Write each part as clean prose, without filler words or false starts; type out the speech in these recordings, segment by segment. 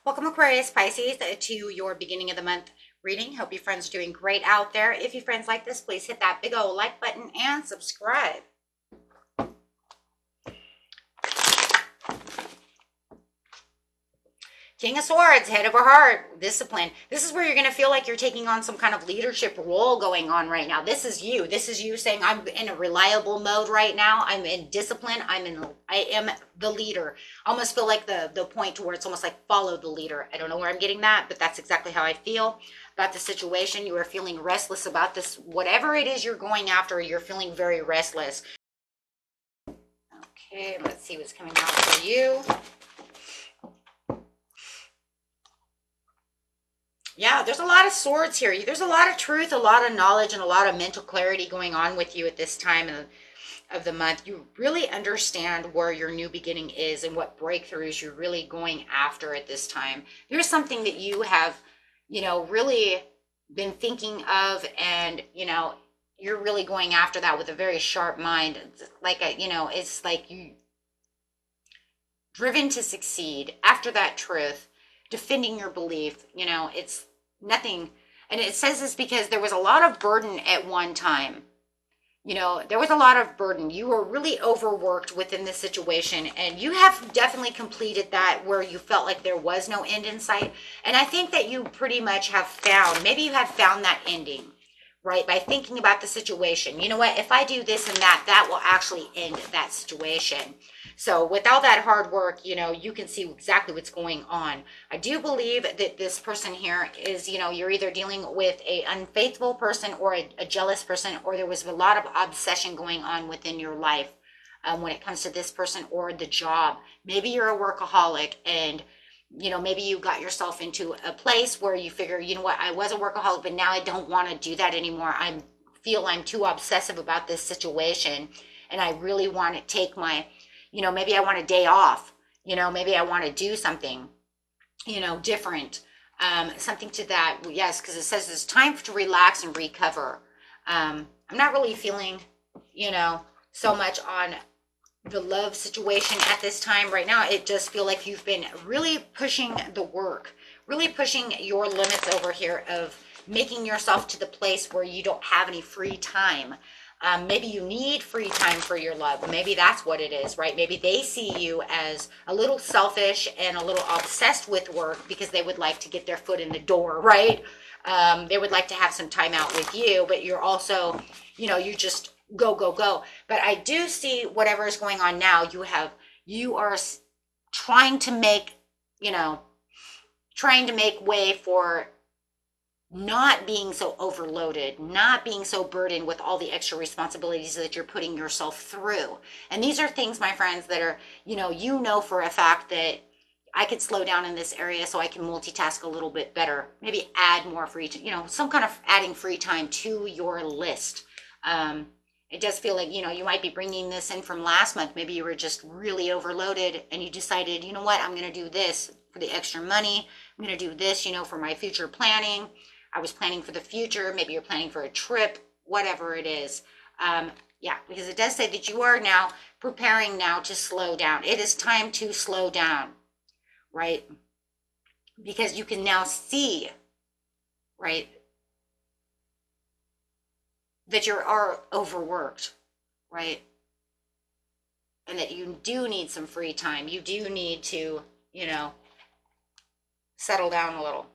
Welcome, Aquarius, Pisces, to your beginning of the month reading. Hope your friends are doing great out there. If your friends like this, please hit that big old like button and subscribe. King of Swords, head over heart, discipline. This is where you're going to feel like you're taking on some kind of leadership role going on right now. This is you. This is you saying, I'm in a reliable mode right now. I'm in discipline. I am the leader. I almost feel like the point to where it's almost like follow the leader. I don't know where I'm getting that, but that's exactly how I feel about the situation. You are feeling restless about this. Whatever it is you're going after, you're feeling very restless. Okay, let's see what's coming out for you. Yeah, there's a lot of swords here. There's a lot of truth, a lot of knowledge, and a lot of mental clarity going on with you at this time of the month. You really understand where your new beginning is and what breakthroughs you're really going after at this time. There's something that you have, really been thinking of, and, you're really going after that with a very sharp mind. It's like you driven to succeed after that truth, defending your belief. It's nothing. And it says this because there was a lot of burden at one time. There was a lot of burden. You were really overworked within this situation, and you have definitely completed that where you felt like there was no end in sight. And I think that you pretty much have found, maybe you have found that ending, right? By thinking about the situation. You know what? If I do this and that will actually end that situation. So with all that hard work, you can see exactly what's going on. I do believe that this person here is, you're either dealing with an unfaithful person or a jealous person, or there was a lot of obsession going on within your life when it comes to this person or the job. Maybe you're a workaholic, and maybe you got yourself into a place where you figure, you know what, I was a workaholic, but now I don't want to do that anymore. I feel I'm too obsessive about this situation, and I really want to take my, maybe I want a day off, maybe I want to do something, different, something to that. Yes, because it says it's time to relax and recover. I'm not really feeling, so much on the love situation at this time right now. It does feel like you've been really pushing the work, really pushing your limits over here of making yourself to the place where you don't have any free time. Maybe you need free time for your love. Maybe that's what it is, right? Maybe they see you as a little selfish and a little obsessed with work because they would like to get their foot in the door, right? They would like to have some time out with you, but you're also, you just go, go, go. But I do see whatever is going on now. You are trying to make, trying to make way for not being so overloaded, not being so burdened with all the extra responsibilities that you're putting yourself through. And these are things, my friends, that are, for a fact that I could slow down in this area so I can multitask a little bit better. Maybe add more free time, some kind of adding free time to your list. It does feel like, you might be bringing this in from last month. Maybe you were just really overloaded and you decided, you know what, I'm going to do this for the extra money. I'm going to do this, for my future planning. I was planning for the future. Maybe you're planning for a trip, whatever it is. Because it does say that you are now preparing now to slow down. It is time to slow down, right? Because you can now see, right, that you are overworked, right? And that you do need some free time. You do need to, settle down a little.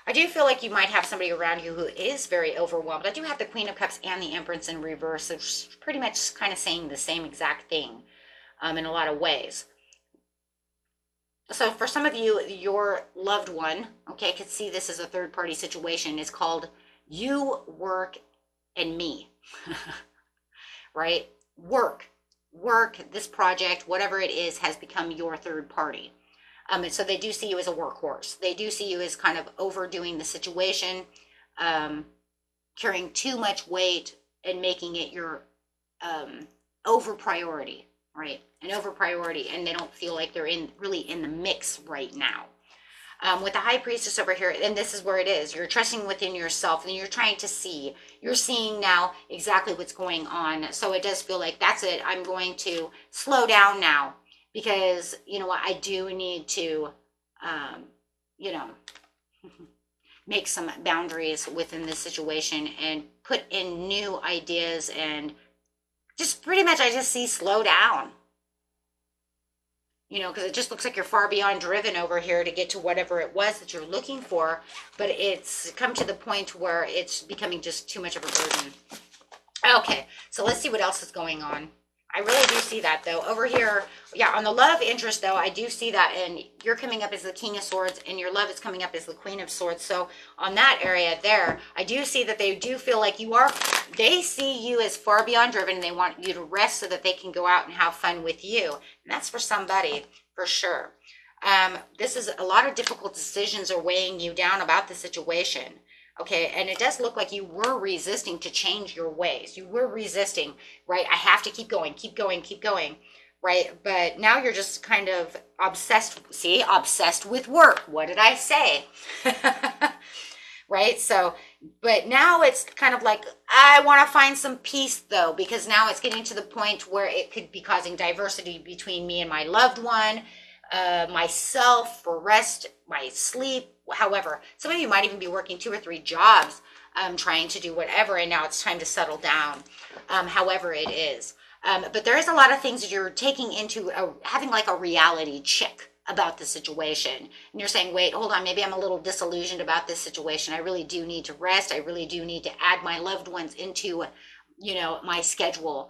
I do feel like you might have somebody around you who is very overwhelmed. I do have the Queen of Cups and the Empress in reverse. So it's pretty much kind of saying the same exact thing in a lot of ways. So for some of you, your loved one, okay, I could see this as a third-party situation, is called you, work, and me, right? Work, this project, whatever it is, has become your third party. And so they do see you as a workhorse. They do see you as kind of overdoing the situation, carrying too much weight and making it your over priority, right? An over priority, and they don't feel like they're really in the mix right now. With the High Priestess over here, and this is where it is. You're trusting within yourself, and you're trying to see. You're seeing now exactly what's going on. So it does feel like that's it. I'm going to slow down now. because, you know what, I do need to, you know, make some boundaries within this situation and put in new ideas, and just pretty much I just see slow down, you know, because it just looks like you're far beyond driven over here to get to whatever it was that you're looking for, but it's come to the point where it's becoming just too much of a burden. Okay, so let's see what else is going on. I really do see that though. Over here, yeah, on the love interest though, I do see that, and you're coming up as the King of Swords, and your love is coming up as the Queen of Swords. So on that area there, I do see that they do feel like they see you as far beyond driven, and they want you to rest so that they can go out and have fun with you. And that's for somebody, for sure. This is a lot of difficult decisions are weighing you down about the situation. Okay, and it does look like you were resisting to change your ways. You were resisting, right? I have to keep going, keep going, keep going, right? But now you're just kind of obsessed, see, obsessed with work. What did I say? Right? So, but now it's kind of like, I want to find some peace though, because now it's getting to the point where it could be causing diversity between me and my loved one, myself, for rest, my sleep. However, some of you might even be working 2 or 3 jobs, trying to do whatever, and now it's time to settle down, however it is. But there is a lot of things that you're taking into having like a reality check about the situation. And you're saying, wait, hold on, maybe I'm a little disillusioned about this situation. I really do need to rest. I really do need to add my loved ones into, you know, my schedule,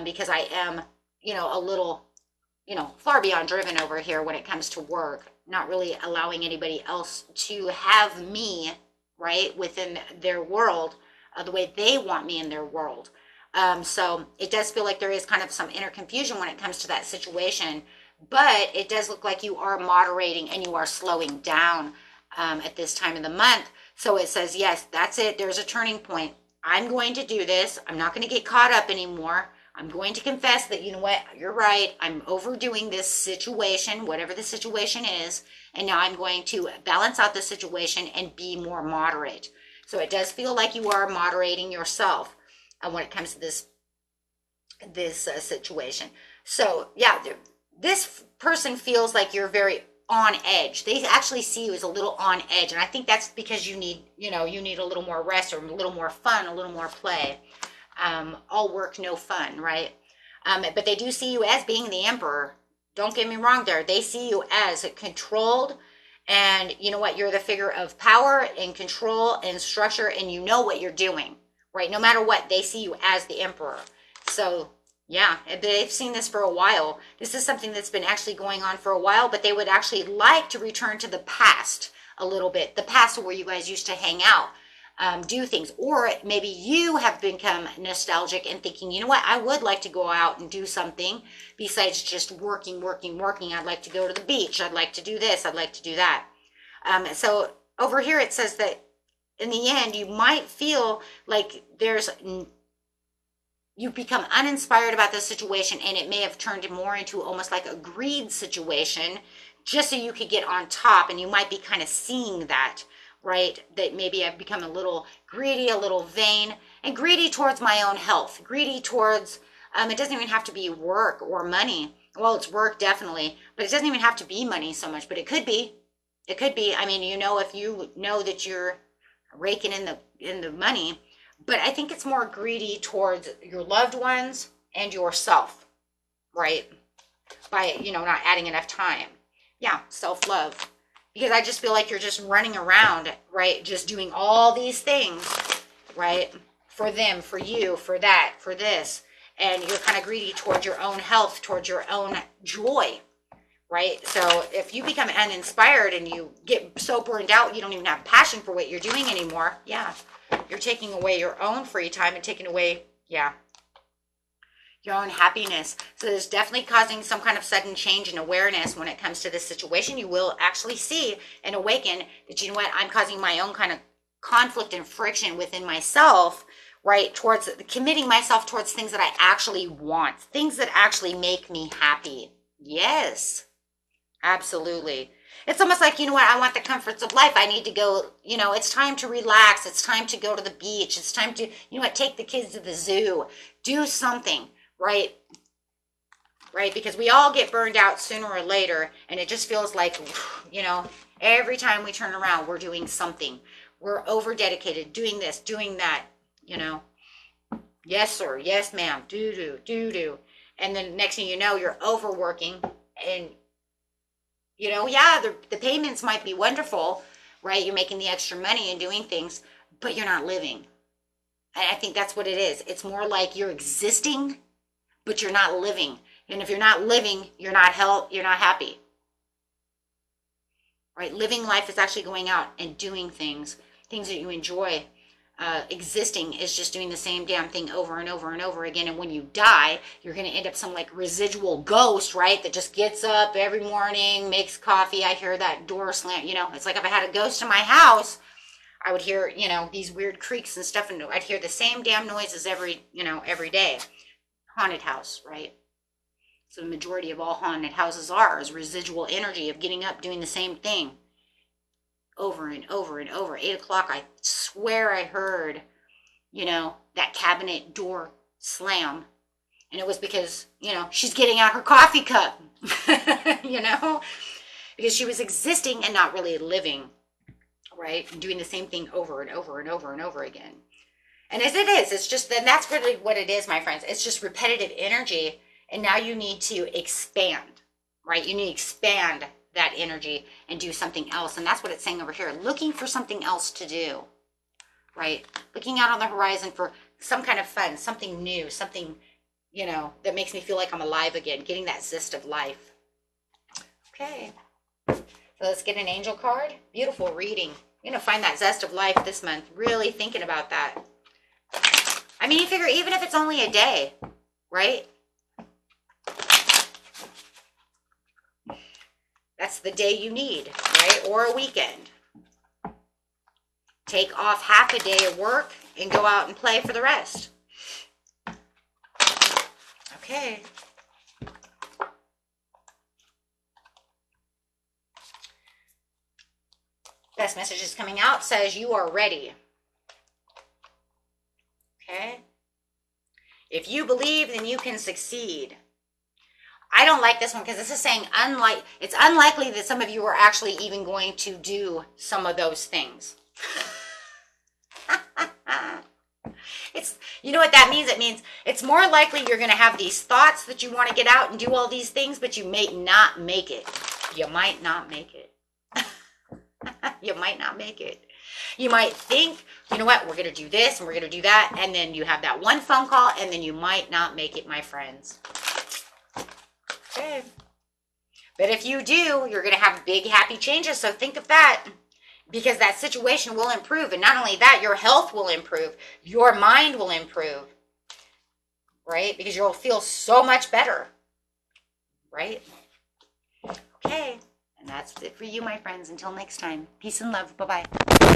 because I am, you know, a little, you know, far beyond driven over here when it comes to work, not really allowing anybody else to have me, right, within their world, the way they want me in their world. So it does feel like there is kind of some inner confusion when it comes to that situation, but it does look like you are moderating and you are slowing down at this time of the month. So it says, yes, that's it. There's a turning point. I'm going to do this. I'm not going to get caught up anymore. I'm going to confess that, you know what, you're right. I'm overdoing this situation, whatever the situation is. And now I'm going to balance out the situation and be more moderate. So it does feel like you are moderating yourself when it comes to this situation. So yeah, this person feels like you're very on edge. They actually see you as a little on edge. And I think that's because you need, you know, you need a little more rest or a little more fun, a little more play. All work, no fun, right? But they do see you as being the emperor. Don't get me wrong there. They see you as controlled, and you know what? You're the figure of power and control and structure, and you know what you're doing, right? No matter what, they see you as the emperor. So yeah, they've seen this for a while. This is something that's been actually going on for a while, but they would actually like to return to the past a little bit, the past where you guys used to hang out. Do things, or maybe you have become nostalgic and thinking, you know what, I would like to go out and do something besides just working. I'd like to go to the beach. I'd like to do this. I'd like to do that. So over here it says that in the end, you might feel like you become uninspired about the situation, and it may have turned more into almost like a greed situation just so you could get on top, and you might be kind of seeing that, right? That maybe I've become a little greedy, a little vain, and greedy towards my own health, greedy towards, it doesn't even have to be work or money. Well, it's work definitely, but it doesn't even have to be money so much, but it could be. It could be. I mean, you know, if you know that you're raking in the money, but I think it's more greedy towards your loved ones and yourself, right? By, you know, not adding enough time. Yeah, self-love. Because I just feel like you're just running around, right? Just doing all these things, right? For them, for you, for that, for this. And you're kind of greedy towards your own health, towards your own joy, right? So if you become uninspired and you get so burned out, you don't even have passion for what you're doing anymore. Yeah, you're taking away your own free time and taking away, yeah, your own happiness. So there's definitely causing some kind of sudden change in awareness when it comes to this situation. You will actually see and awaken that, you know what, I'm causing my own kind of conflict and friction within myself, right? Towards committing myself towards things that I actually want, things that actually make me happy. Yes, absolutely. It's almost like, you know what, I want the comforts of life. I need to go, you know, it's time to relax. It's time to go to the beach. It's time to, you know what, take the kids to the zoo, do something. Right? right? Because we all get burned out sooner or later, and it just feels like, you know, every time we turn around, we're doing something. We're over dedicated, doing this, doing that, you know. Yes, sir. Yes, ma'am. Do. And then next thing you know, you're overworking, and, you know, yeah, the payments might be wonderful, right? You're making the extra money and doing things, but you're not living. And I think that's what it is. It's more like you're existing, but you're not living. And if you're not living, you're not happy. Right? Living life is actually going out and doing things that you enjoy. Existing is just doing the same damn thing over and over and over again. And when you die, you're going to end up some like residual ghost, right? That just gets up every morning, makes coffee. I hear that door slam. You know, it's like if I had a ghost in my house, I would hear, you know, these weird creaks and stuff, and I'd hear the same damn noises every day. Haunted house, right? So the majority of all haunted houses is residual energy of getting up, doing the same thing over and over and over. 8 o'clock, I swear I heard, you know, that cabinet door slam. And it was because, you know, she's getting out her coffee cup, you know, because she was existing and not really living, right? And doing the same thing over and over and over and over again. And as it is, it's just, then that's really what it is, my friends. It's just repetitive energy. And now you need to expand, right? You need to expand that energy and do something else. And that's what it's saying over here. Looking for something else to do, right? Looking out on the horizon for some kind of fun, something new, something, you know, that makes me feel like I'm alive again, getting that zest of life. Okay. So let's get an angel card. Beautiful reading. You're going to find that zest of life this month. Really thinking about that. I mean, you figure even if it's only a day, right? That's the day you need, right? Or a weekend. Take off half a day of work and go out and play for the rest. Okay. Best message is coming out, says you are ready. Okay. If you believe, then you can succeed. I don't like this one because this is saying it's unlikely that some of you are actually even going to do some of those things. You know what that means? It means it's more likely you're going to have these thoughts that you want to get out and do all these things, but you may not make it. You might not make it. You might not make it. You might think, you know what, we're going to do this and we're going to do that. And then you have that one phone call and then you might not make it, my friends. Okay. But if you do, you're going to have big, happy changes. So think of that, because that situation will improve. And not only that, your health will improve. Your mind will improve. Right? Because you'll feel so much better. Right? Okay. And that's it for you, my friends. Until next time. Peace and love. Bye-bye.